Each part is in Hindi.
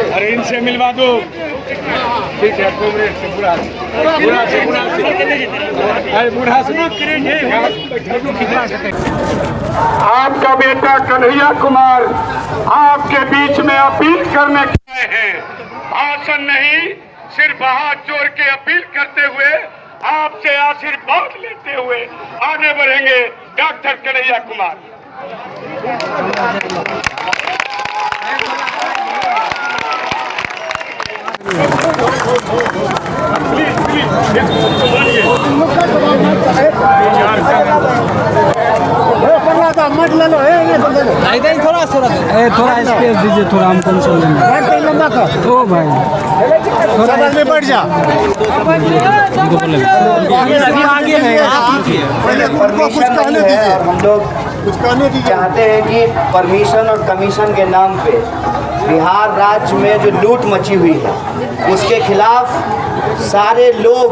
अरे इनसे मिलवा दो। ठीक है, आपका बेटा कन्हैया कुमार आपके बीच में अपील करने आए हैं। आसन नहीं, सिर्फ हाथ जोड़ के अपील करते हुए, आपसे आशीर्वाद लेते हुए आगे बढ़ेंगे डॉक्टर कन्हैया कुमार। मत ले लो, थोड़ा स्पेस दीजिए, थोड़ा हम कौन सुन लेंगे। ओ भाई थोड़ा में बैठ जा। आगे हम लोग चाहते हैं कि परमिशन और कमीशन के नाम पे बिहार राज्य में जो लूट मची हुई है उसके खिलाफ सारे लोग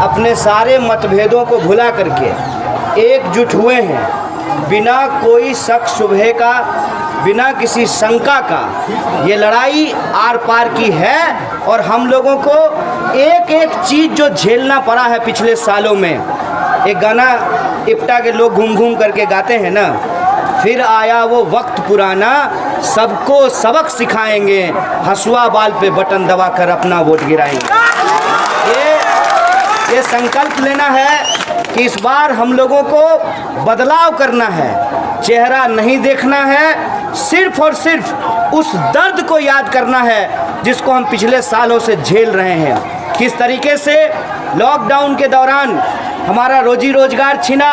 अपने सारे मतभेदों को भुला करके एकजुट हुए हैं, बिना कोई शक शुबहे का, बिना किसी शंका का। ये लड़ाई आर पार की है और हम लोगों को एक एक चीज़ जो झेलना पड़ा है पिछले सालों में। एक गाना इप्टा के लोग घूम घूम करके गाते हैं ना, फिर आया वो वक्त पुराना, सबको सबक सिखाएंगे, हसुआ बाल पे बटन दबा कर अपना वोट गिराएंगे। ये संकल्प लेना है कि इस बार हम लोगों को बदलाव करना है, चेहरा नहीं देखना है, सिर्फ और सिर्फ उस दर्द को याद करना है जिसको हम पिछले सालों से झेल रहे हैं। किस तरीके से लॉकडाउन के दौरान हमारा रोजी रोजगार छिना,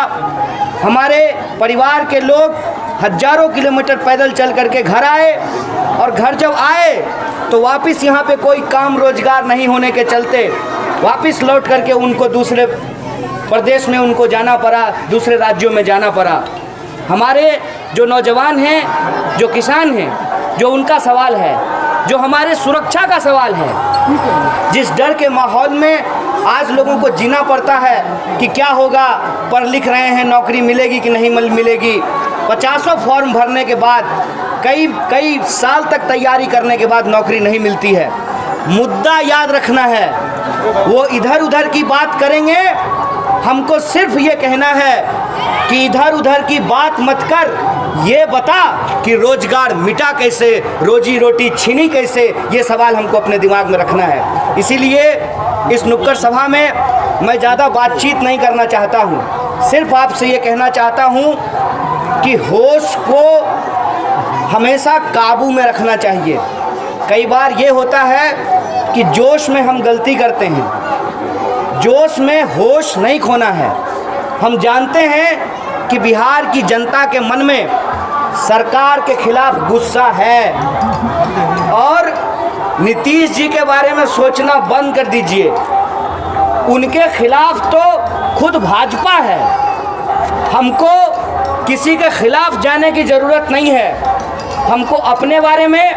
हमारे परिवार के लोग हजारों किलोमीटर पैदल चल करके घर आए और घर जब आए तो वापस यहाँ पे कोई काम रोजगार नहीं होने के चलते वापस लौट करके उनको दूसरे प्रदेश में उनको जाना पड़ा, दूसरे राज्यों में जाना पड़ा। हमारे जो नौजवान हैं, जो किसान हैं, जो उनका सवाल है, जो हमारे सुरक्षा का सवाल है, जिस डर के माहौल में आज लोगों को जीना पड़ता है कि क्या होगा, पढ़ लिख रहे हैं, नौकरी मिलेगी कि नहीं मिलेगी। 50 फॉर्म भरने के बाद कई साल तक तैयारी करने के बाद नौकरी नहीं मिलती है। मुद्दा याद रखना है, वो इधर उधर की बात करेंगे, हमको सिर्फ ये कहना है कि इधर उधर की बात मत कर, ये बता कि रोजगार मिटा कैसे, रोजी रोटी छीनी कैसे, ये सवाल हमको अपने दिमाग में रखना है। इसीलिए इस नुक्कड़ सभा में मैं ज़्यादा बातचीत नहीं करना चाहता हूँ, सिर्फ आपसे ये कहना चाहता हूँ कि होश को हमेशा काबू में रखना चाहिए। कई बार ये होता है कि जोश में हम गलती करते हैं, जोश में होश नहीं खोना है। हम जानते हैं कि बिहार की जनता के मन में सरकार के खिलाफ गुस्सा है और नीतीश जी के बारे में सोचना बंद कर दीजिए। उनके खिलाफ तो खुद भाजपा है, हमको किसी के खिलाफ जाने की ज़रूरत नहीं है। हमको अपने बारे में,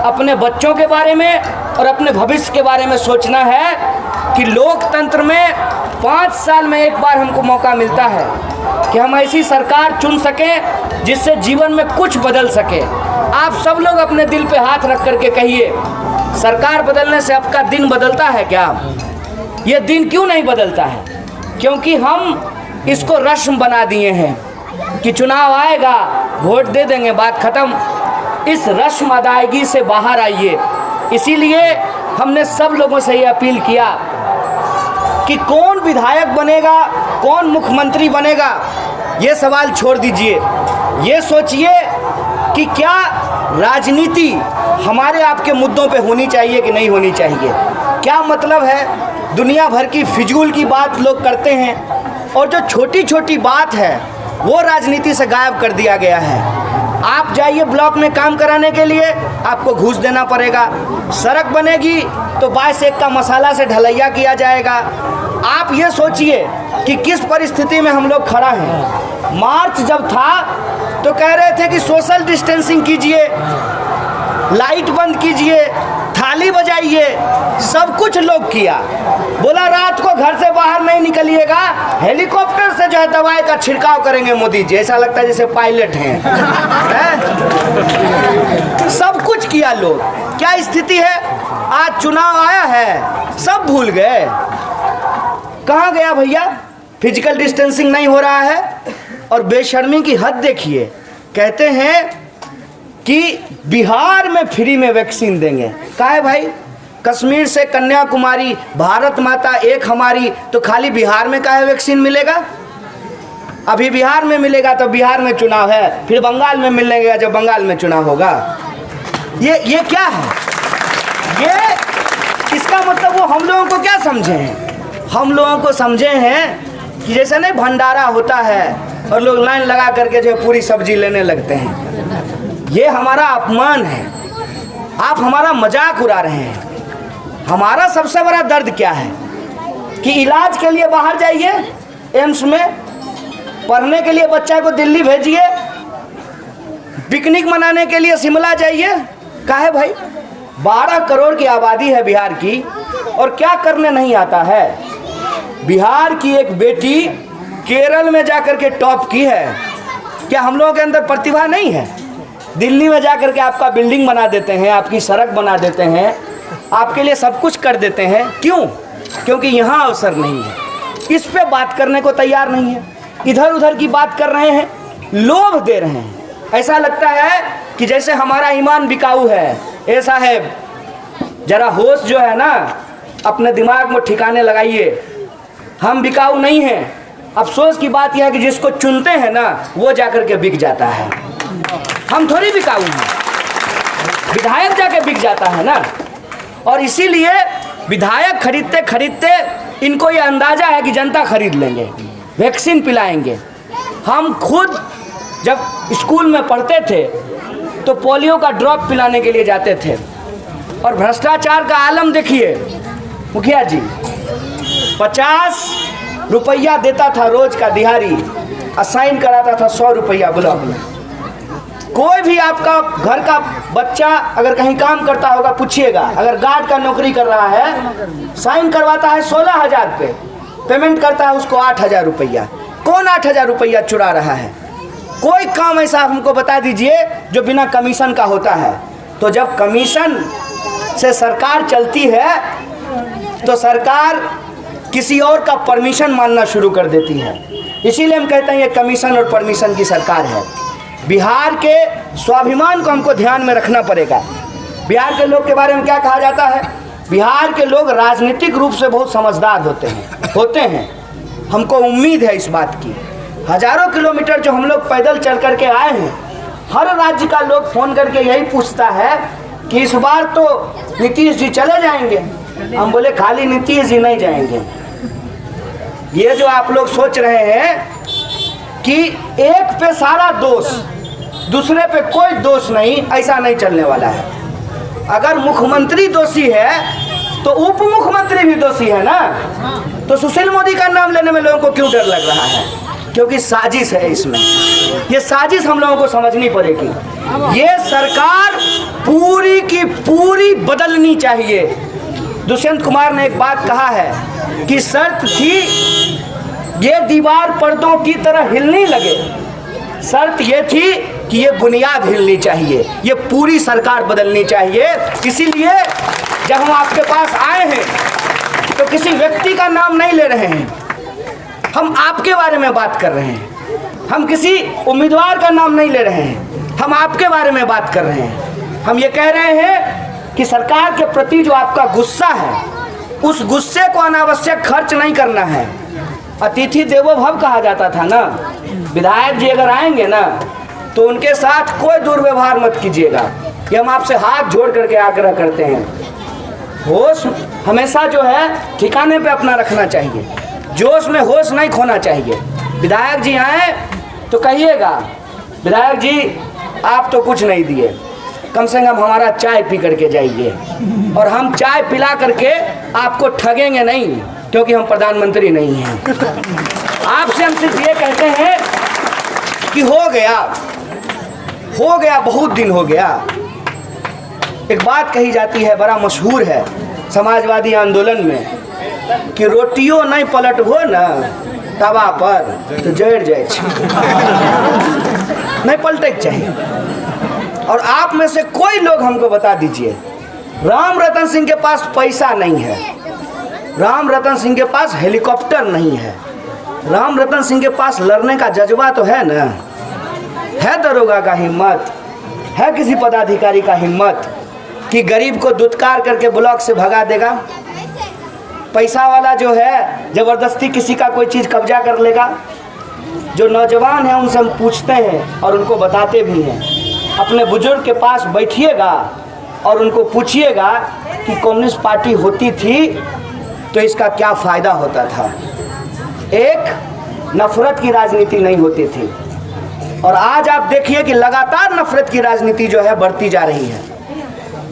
अपने बच्चों के बारे में और अपने भविष्य के बारे में सोचना है कि लोकतंत्र में 5 साल में एक बार हमको मौका मिलता है कि हम ऐसी सरकार चुन सकें जिससे जीवन में कुछ बदल सके। आप सब लोग अपने दिल पे हाथ रख करके कहिए, सरकार बदलने से आपका दिन बदलता है क्या? ये दिन क्यों नहीं बदलता है? क्योंकि हम इसको रस्म बना दिए हैं कि चुनाव आएगा, वोट दे देंगे, बात ख़त्म। इस रस्म अदायगी से बाहर आइए। इसीलिए हमने सब लोगों से ये अपील किया कि कौन विधायक बनेगा, कौन मुख्यमंत्री बनेगा, ये सवाल छोड़ दीजिए। ये सोचिए कि क्या राजनीति हमारे आपके मुद्दों पे होनी चाहिए कि नहीं होनी चाहिए। क्या मतलब है, दुनिया भर की फिजूल की बात लोग करते हैं और जो छोटी छोटी बात है वो राजनीति से गायब कर दिया गया है। आप जाइए ब्लॉक में काम कराने के लिए, आपको घूस देना पड़ेगा। सड़क बनेगी तो 22 का मसाला से ढलैया किया जाएगा। आप ये सोचिए कि किस परिस्थिति में हम लोग खड़ा हैं। मार्च जब था तो कह रहे थे कि सोशल डिस्टेंसिंग कीजिए, लाइट बंद कीजिए, थाली बजाइए, सब कुछ लोग किया। बोला रात को घर से बाहर नहीं निकलिएगा, हेलीकॉप्टर से जो है दवाई का छिड़काव करेंगे मोदी जी, ऐसा लगता है जैसे पायलट हैं। सब कुछ किया लोग। क्या स्थिति है? आज चुनाव आया है, सब भूल गए। कहाँ गया भैया? फिजिकल डिस्टेंसिंग नहीं हो रहा है। और बेशर्मी की हद देखिए, कहते हैं कि बिहार में फ्री में वैक्सीन देंगे। कहा है भाई? कश्मीर से कन्याकुमारी, भारत माता एक हमारी, तो खाली बिहार में काहे वैक्सीन मिलेगा? अभी बिहार में मिलेगा तो बिहार में चुनाव है, फिर बंगाल में मिलेगा जब बंगाल में चुनाव होगा। ये क्या है? ये इसका मतलब वो हम लोगों को क्या समझे हैं? हम लोगों को समझे हैं कि जैसे नहीं भंडारा होता है और लोग लाइन लगा करके जो पूरी सब्जी लेने लगते हैं। ये हमारा अपमान है। आप हमारा मजाक उड़ा रहे हैं। हमारा सबसे बड़ा दर्द क्या है कि इलाज के लिए बाहर जाइए, एम्स में पढ़ने के लिए बच्चा को दिल्ली भेजिए, पिकनिक मनाने के लिए शिमला जाइए। काहे भाई? 12 करोड़ की आबादी है बिहार की, और क्या करने नहीं आता है। बिहार की एक बेटी केरल में जाकर के टॉप की है। क्या हम लोगों के अंदर प्रतिभा नहीं है? दिल्ली में जाकर के आपका बिल्डिंग बना देते हैं, आपकी सड़क बना देते हैं, आपके लिए सब कुछ कर देते हैं। क्यों? क्योंकि यहाँ अवसर नहीं है। इस पे बात करने को तैयार नहीं है, इधर उधर की बात कर रहे हैं, लोभ दे रहे हैं। ऐसा लगता है कि जैसे हमारा ईमान बिकाऊ है। ए साहेब, जरा होश जो है ना अपने दिमाग में ठिकाने लगाइए। हम बिकाऊ नहीं हैं। अफसोस की बात यह है कि जिसको चुनते हैं ना वो जाकर के बिक जाता है। हम थोड़ी बिकाऊ हैं, विधायक जाके बिक जाता है ना। और इसीलिए विधायक खरीदते खरीदते इनको ये अंदाजा है कि जनता खरीद लेंगे, वैक्सीन पिलाएंगे। हम खुद जब स्कूल में पढ़ते थे तो पोलियो का ड्रॉप पिलाने के लिए जाते थे। और भ्रष्टाचार का आलम देखिए, मुखिया जी 50 रुपया देता था रोज का दिहाड़ी, असाइन कराता था 100 रुपया ब्लॉक में। कोई भी आपका घर का बच्चा अगर कहीं काम करता होगा पूछिएगा, अगर गार्ड का नौकरी कर रहा है, साइन करवाता है 16,000 पे, पेमेंट करता है उसको 8,000 रुपया। कौन 8,000 रुपया चुरा रहा है? कोई काम ऐसा हमको बता दीजिए जो बिना कमीशन का होता है। तो जब कमीशन से सरकार चलती है तो सरकार किसी और का परमिशन मानना शुरू कर देती है। इसीलिए हम कहते हैं ये कमीशन और परमिशन की सरकार है। बिहार के स्वाभिमान को हमको ध्यान में रखना पड़ेगा। बिहार के लोग के बारे में क्या कहा जाता है? बिहार के लोग राजनीतिक रूप से बहुत समझदार होते हैं। हमको उम्मीद है इस बात की। हजारों किलोमीटर जो हम लोग पैदल चल करके आए हैं, हर राज्य का लोग फोन करके यही पूछता है कि इस बार तो नीतीश जी चले जाएंगे। हम बोले खाली नीतीश जी नहीं जाएंगे। ये जो आप लोग सोच रहे हैं कि एक पे सारा दोष, दूसरे पे कोई दोष नहीं, ऐसा नहीं चलने वाला है। अगर मुख्यमंत्री दोषी है तो उप मुख्यमंत्री भी दोषी है ना। तो सुशील मोदी का नाम लेने में लोगों को क्यों डर लग रहा है? क्योंकि साजिश है इसमें। ये साजिश हम लोगों को समझनी पड़ेगी। ये सरकार पूरी की पूरी बदलनी चाहिए। दुष्यंत कुमार ने एक बात कहा है कि शर्त थी ये दीवार पर्दों की तरह हिलने लगे। शर्त ये थी कि ये बुनियाद हिलनी चाहिए, ये पूरी सरकार बदलनी चाहिए। इसीलिए जब हम आपके पास आए हैं तो किसी व्यक्ति का नाम नहीं ले रहे हैं, हम आपके बारे में बात कर रहे हैं। हम किसी उम्मीदवार का नाम नहीं ले रहे हैं, हम आपके बारे में बात कर रहे हैं। हम ये कह रहे हैं कि सरकार के प्रति जो आपका गुस्सा है, उस गुस्से को अनावश्यक खर्च नहीं करना है। अतिथि देवो भव कहा जाता था ना। विधायक जी अगर आएंगे ना तो उनके साथ कोई दुर्व्यवहार मत कीजिएगा। ये हम आपसे हाथ जोड़ करके आग्रह करते हैं। होश हमेशा जो है ठिकाने पे अपना रखना चाहिए, जोश में होश नहीं खोना चाहिए। विधायक जी आए तो कहिएगा विधायक जी आप तो कुछ नहीं दिए, कम से कम हमारा चाय पी करके जाइए। और हम चाय पिला करके आपको ठगेंगे नहीं, क्योंकि हम प्रधानमंत्री नहीं हैं। आपसे हम सिर्फ ये कहते हैं कि हो गया, बहुत दिन हो गया। एक बात कही जाती है, बड़ा मशहूर है समाजवादी आंदोलन में, कि रोटियों नहीं पलटबो ना तवा पर तो जड़ जाए, नहीं पलटे चाहिए। और आप में से कोई लोग हमको बता दीजिए, राम रतन सिंह के पास पैसा नहीं है, राम रतन सिंह के पास हेलीकॉप्टर नहीं है, राम रतन सिंह के पास लड़ने का जज्बा तो है ना? है दरोगा का हिम्मत, है किसी पदाधिकारी का हिम्मत कि गरीब को दुत्कार करके ब्लॉक से भगा देगा? पैसा वाला जो है जबरदस्ती किसी का कोई चीज़ कब्जा कर लेगा? जो नौजवान हैं उनसे हम पूछते हैं और उनको बताते भी हैं, अपने बुजुर्ग के पास बैठिएगा और उनको पूछिएगा कि कम्युनिस्ट पार्टी होती थी तो इसका क्या फ़ायदा होता था। एक नफरत की राजनीति नहीं होती थी, और आज आप देखिए कि लगातार नफरत की राजनीति जो है बढ़ती जा रही है।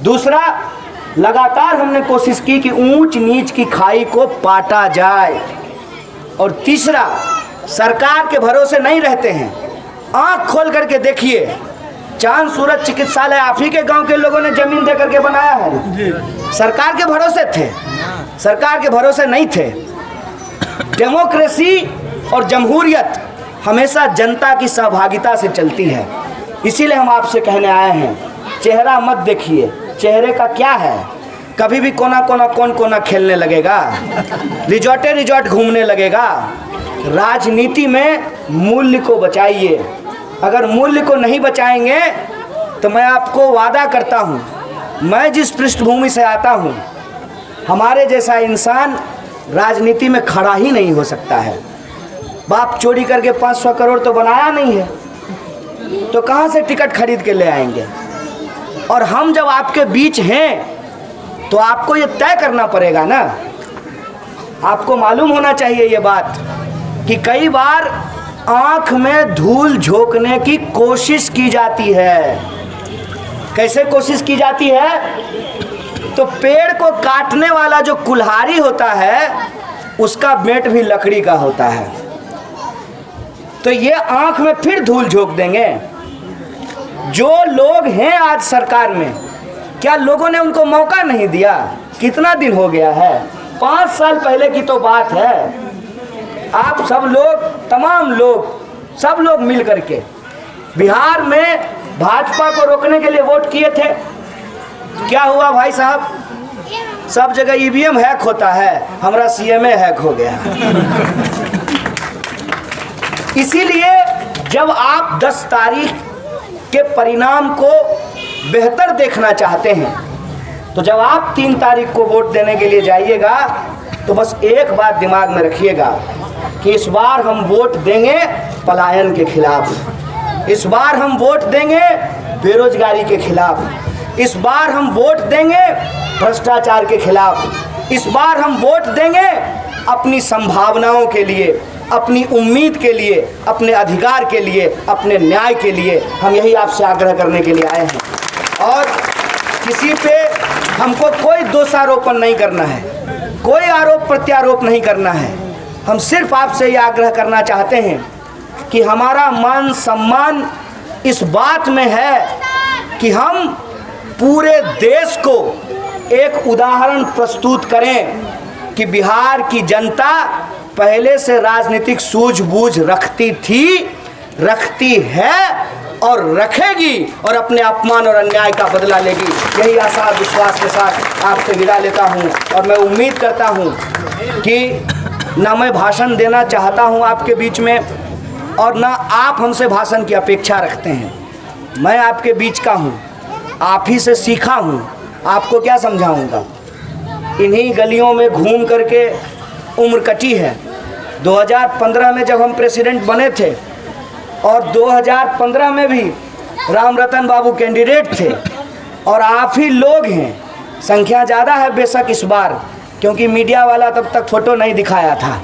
दूसरा, लगातार हमने कोशिश की कि ऊंच नीच की खाई को पाटा जाए। और तीसरा, सरकार के भरोसे नहीं रहते हैं। आंख खोल करके देखिए, चांद सूरज चिकित्सालय आप ही के गांव के लोगों ने जमीन दे करके बनाया है। सरकार के भरोसे थे? सरकार के भरोसे नहीं थे। डेमोक्रेसी और जमहूरियत हमेशा जनता की सहभागिता से चलती है। इसीलिए हम आपसे कहने आए हैं, चेहरा मत देखिए, चेहरे का क्या है। कभी भी कोना कोना खेलने लगेगा, रिजॉर्ट घूमने लगेगा। राजनीति में मूल्य को बचाइए। अगर मूल्य को नहीं बचाएंगे तो मैं आपको वादा करता हूँ, मैं जिस पृष्ठभूमि से आता हूँ, हमारे जैसा इंसान राजनीति में खड़ा ही नहीं हो सकता है। बाप चोरी करके 500 करोड़ तो बनाया नहीं है, तो कहाँ से टिकट खरीद के ले आएंगे? और हम जब आपके बीच हैं तो आपको ये तय करना पड़ेगा ना। आपको मालूम होना चाहिए ये बात कि कई बार आंख में धूल झोंकने की कोशिश की जाती है। कैसे कोशिश की जाती है? तो पेड़ को काटने वाला जो कुल्हाड़ी होता है उसका बेंट भी लकड़ी का होता है, तो ये आंख में फिर धूल झोंक देंगे। जो लोग हैं आज सरकार में, क्या लोगों ने उनको मौका नहीं दिया? कितना दिन हो गया है? 5 साल पहले की तो बात है। आप सब लोग, तमाम लोग, सब लोग मिल करके बिहार में भाजपा को रोकने के लिए वोट किए थे। क्या हुआ भाई साहब? सब जगह ईवीएम हैक होता है, हमारा सीएमए हैक हो गया। इसीलिए जब आप 10 तारीख के परिणाम को बेहतर देखना चाहते हैं, तो जब आप 3 तारीख को वोट देने के लिए जाइएगा तो बस एक बात दिमाग में रखिएगा कि इस बार हम वोट देंगे पलायन के खिलाफ, इस बार हम वोट देंगे बेरोजगारी के खिलाफ, इस बार हम वोट देंगे भ्रष्टाचार के खिलाफ, इस बार हम वोट देंगे अपनी संभावनाओं के लिए, अपनी उम्मीद के लिए, अपने अधिकार के लिए, अपने न्याय के लिए। हम यही आपसे आग्रह करने के लिए आए हैं, और किसी पे हमको कोई दोषारोपण नहीं करना है, कोई आरोप प्रत्यारोप नहीं करना है। हम सिर्फ आपसे ये आग्रह करना चाहते हैं कि हमारा मान सम्मान इस बात में है कि हम पूरे देश को एक उदाहरण प्रस्तुत करें कि बिहार की जनता पहले से राजनीतिक सूझबूझ रखती थी, रखती है और रखेगी, और अपने अपमान और अन्याय का बदला लेगी। यही आशा विश्वास के साथ आपसे विदा लेता हूं, और मैं उम्मीद करता हूं कि ना मैं भाषण देना चाहता हूं आपके बीच में, और ना आप हमसे भाषण की अपेक्षा रखते हैं। मैं आपके बीच का हूं, आप ही से सीखा हूं, आपको क्या समझाऊंगा। इन्हीं गलियों में घूम करके उम्र कटी है। 2015 में जब हम प्रेसिडेंट बने थे, और 2015 में भी राम रतन बाबू कैंडिडेट थे, और आप ही लोग हैं। संख्या ज़्यादा है बेशक इस बार, क्योंकि मीडिया वाला तब तक फ़ोटो नहीं दिखाया था।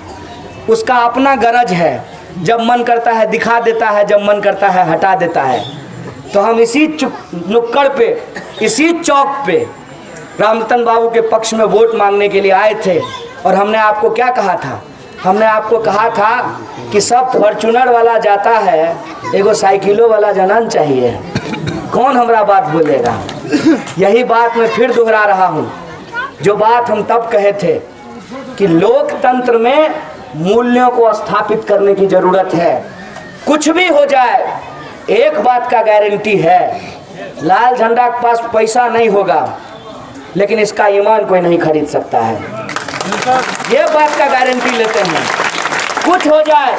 उसका अपना गरज है, जब मन करता है दिखा देता है, जब मन करता है हटा देता है। तो हम इसी नुक्कड़ पे, इसी चौक पे राम रतन बाबू के पक्ष में वोट मांगने के लिए आए थे, और हमने आपको क्या कहा था? हमने आपको कहा था कि सब फॉर्चूनर वाला जाता है, एगो साइकिलो वाला जानन चाहिए। कौन हमारा बात बोलेगा? यही बात मैं फिर दोहरा रहा हूँ, जो बात हम तब कहे थे कि लोकतंत्र में मूल्यों को स्थापित करने की जरूरत है। कुछ भी हो जाए, एक बात का गारंटी है, लाल झंडा के पास पैसा नहीं होगा, लेकिन इसका ईमान कोई नहीं खरीद सकता है। ये बात का गारंटी लेते हैं। कुछ हो जाए,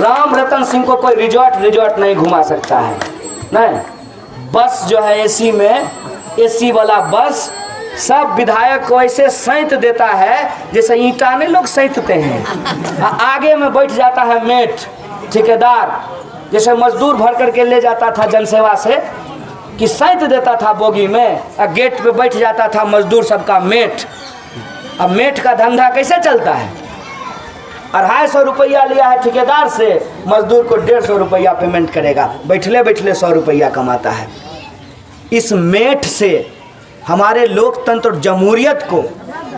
राम रतन सिंह को कोई रिजॉर्ट नहीं घुमा सकता है। नहीं, बस जो है एसी में, एसी वाला बस सब विधायक को ऐसे सैंत देता है जैसे ईंटाने लोग सैंतते हैं। आगे में बैठ जाता है मेट, ठेकेदार, जैसे मजदूर भर करके ले जाता था जनसेवा से, कि सैंत देता था बोगी में, और गेट पे बैठ जाता था मजदूर सबका मेट। अब मेट का धंधा कैसे चलता है? 250 रुपया लिया है ठेकेदार से, मजदूर को 150 रुपया पेमेंट करेगा, बैठले बैठले 100 रुपया कमाता है। इस मेट से हमारे लोकतंत्र जमहूरियत को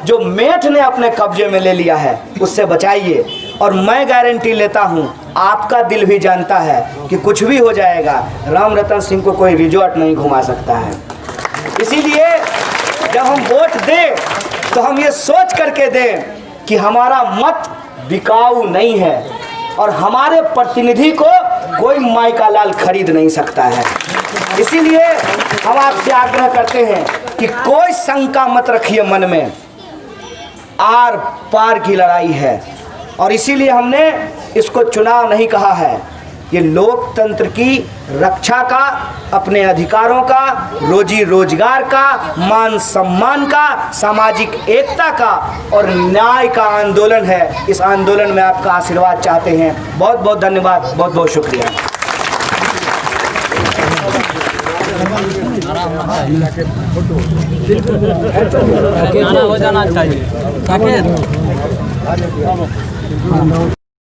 जो मेट ने अपने कब्जे में ले लिया है, उससे बचाइए। और मैं गारंटी लेता हूँ, आपका दिल भी जानता है कि कुछ भी हो जाएगा, राम रतन सिंह को कोई रिजॉर्ट नहीं घुमा सकता है। इसीलिए जब हम वोट दें तो हम ये सोच करके दें कि हमारा मत बिकाऊ नहीं है और हमारे प्रतिनिधि को कोई माई का लाल खरीद नहीं सकता है। इसीलिए हम आपसे आग्रह करते हैं कि कोई शंका मत रखिए मन में, आर पार की लड़ाई है। और इसीलिए हमने इसको चुनाव नहीं कहा है, ये लोकतंत्र की रक्षा का, अपने अधिकारों का, रोजी रोजगार का, मान सम्मान का, सामाजिक एकता का और न्याय का आंदोलन है। इस आंदोलन में आपका आशीर्वाद चाहते हैं। बहुत बहुत धन्यवाद, बहुत बहुत शुक्रिया। हो जाना चाहिए।